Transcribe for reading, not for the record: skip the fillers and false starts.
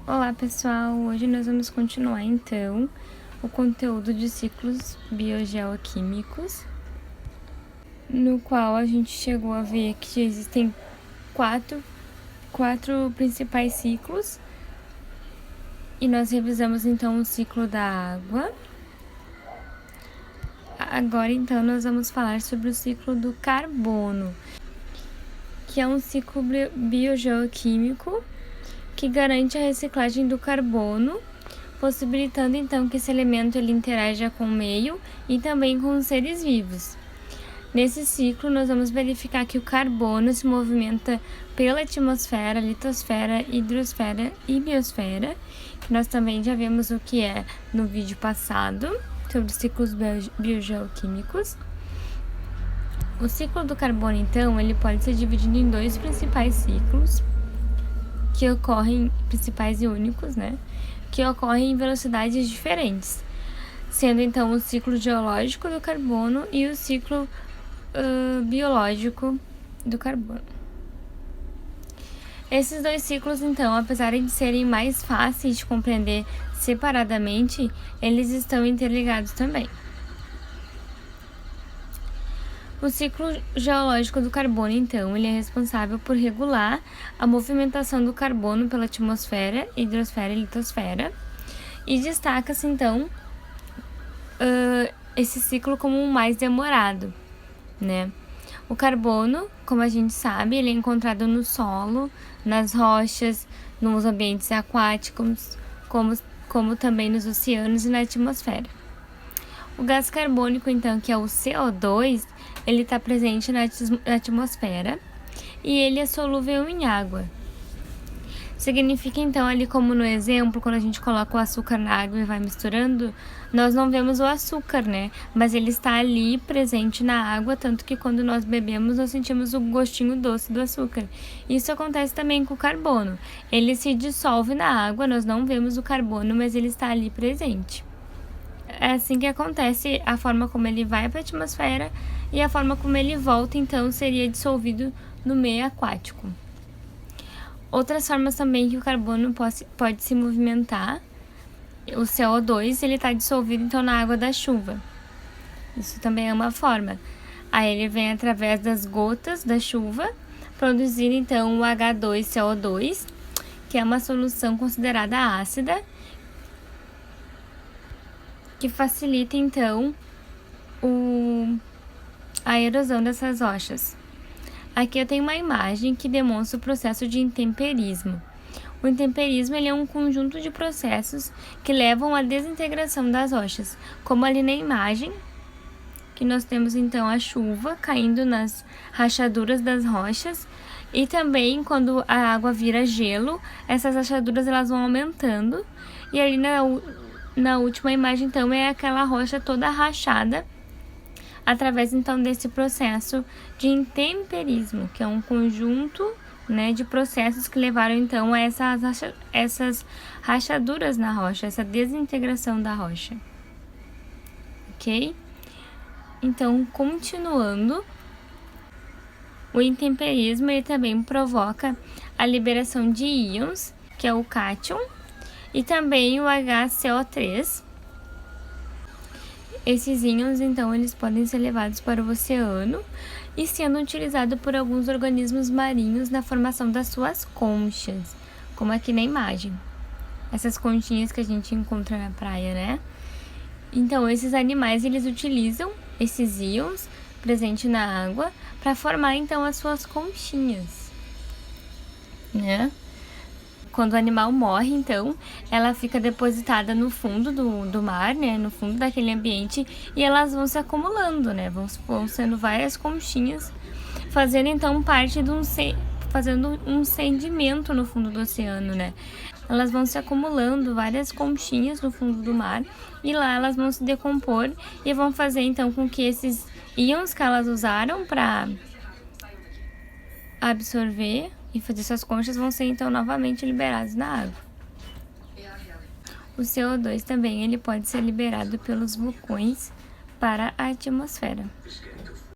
Olá pessoal, hoje nós vamos continuar então o conteúdo de ciclos biogeoquímicos, no qual a gente chegou a ver que existem quatro principais ciclos, e nós revisamos então o ciclo da água. Agora então nós vamos falar sobre o ciclo do carbono, que é um ciclo biogeoquímico que garante a reciclagem do carbono, possibilitando então que esse elemento ele interaja com o meio e também com os seres vivos. Nesse ciclo, nós vamos verificar que o carbono se movimenta pela atmosfera, litosfera, hidrosfera e biosfera, que nós também já vimos o que é no vídeo passado, sobre os ciclos biogeoquímicos. O ciclo do carbono, então, ele pode ser dividido em dois principais ciclos, que ocorrem, principais e únicos, né? Que ocorrem em velocidades diferentes, sendo então o ciclo geológico do carbono e o ciclo biológico do carbono. Esses dois ciclos, então, apesar de serem mais fáceis de compreender separadamente, eles estão interligados também. O ciclo geológico do carbono, então, ele é responsável por regular a movimentação do carbono pela atmosfera, hidrosfera e litosfera, e destaca-se, então, esse ciclo como o mais demorado, né? O carbono, como a gente sabe, ele é encontrado no solo, nas rochas, nos ambientes aquáticos, como também nos oceanos e na atmosfera. O gás carbônico, então, que é o CO2, ele está presente na atmosfera e ele é solúvel em água. Significa, então, ali como no exemplo, quando a gente coloca o açúcar na água e vai misturando, nós não vemos o açúcar, né? Mas ele está ali presente na água, tanto que quando nós bebemos, nós sentimos o gostinho doce do açúcar. Isso acontece também com o carbono. Ele se dissolve na água, nós não vemos o carbono, mas ele está ali presente. É assim que acontece a forma como ele vai para a atmosfera e a forma como ele volta, então, seria dissolvido no meio aquático. Outras formas também que o carbono pode se movimentar, o CO2, ele está dissolvido, então, na água da chuva. Isso também é uma forma. Aí ele vem através das gotas da chuva, produzindo, então, o H2CO2, que é uma solução considerada ácida, que facilita, então, a erosão dessas rochas. Aqui eu tenho uma imagem que demonstra o processo de intemperismo. O intemperismo ele é um conjunto de processos que levam à desintegração das rochas, como ali na imagem, que nós temos então a chuva caindo nas rachaduras das rochas, e também quando a água vira gelo, essas rachaduras elas vão aumentando, e ali na última imagem, então, é aquela rocha toda rachada, através, então, desse processo de intemperismo, que é um conjunto, né, de processos que levaram, então, a essas rachaduras na rocha, essa desintegração da rocha. Ok? Então, continuando, o intemperismo, ele também provoca a liberação de íons, que é o cátion, e também o HCO3. Esses íons, então, eles podem ser levados para o oceano e sendo utilizados por alguns organismos marinhos na formação das suas conchas, como aqui na imagem. Essas conchinhas que a gente encontra na praia, né? Então, esses animais, eles utilizam esses íons presentes na água para formar, então, as suas conchinhas, né? Quando o animal morre, então, ela fica depositada no fundo do mar, né, no fundo daquele ambiente, e elas vão se acumulando, né, vão sendo várias conchinhas, fazendo, então, parte de fazendo um sedimento no fundo do oceano, né. Elas vão se acumulando, várias conchinhas no fundo do mar, e lá elas vão se decompor e vão fazer, então, com que esses íons que elas usaram para absorver e fazer suas conchas vão ser, então, novamente liberados na água. O CO2 também ele pode ser liberado pelos vulcões para a atmosfera.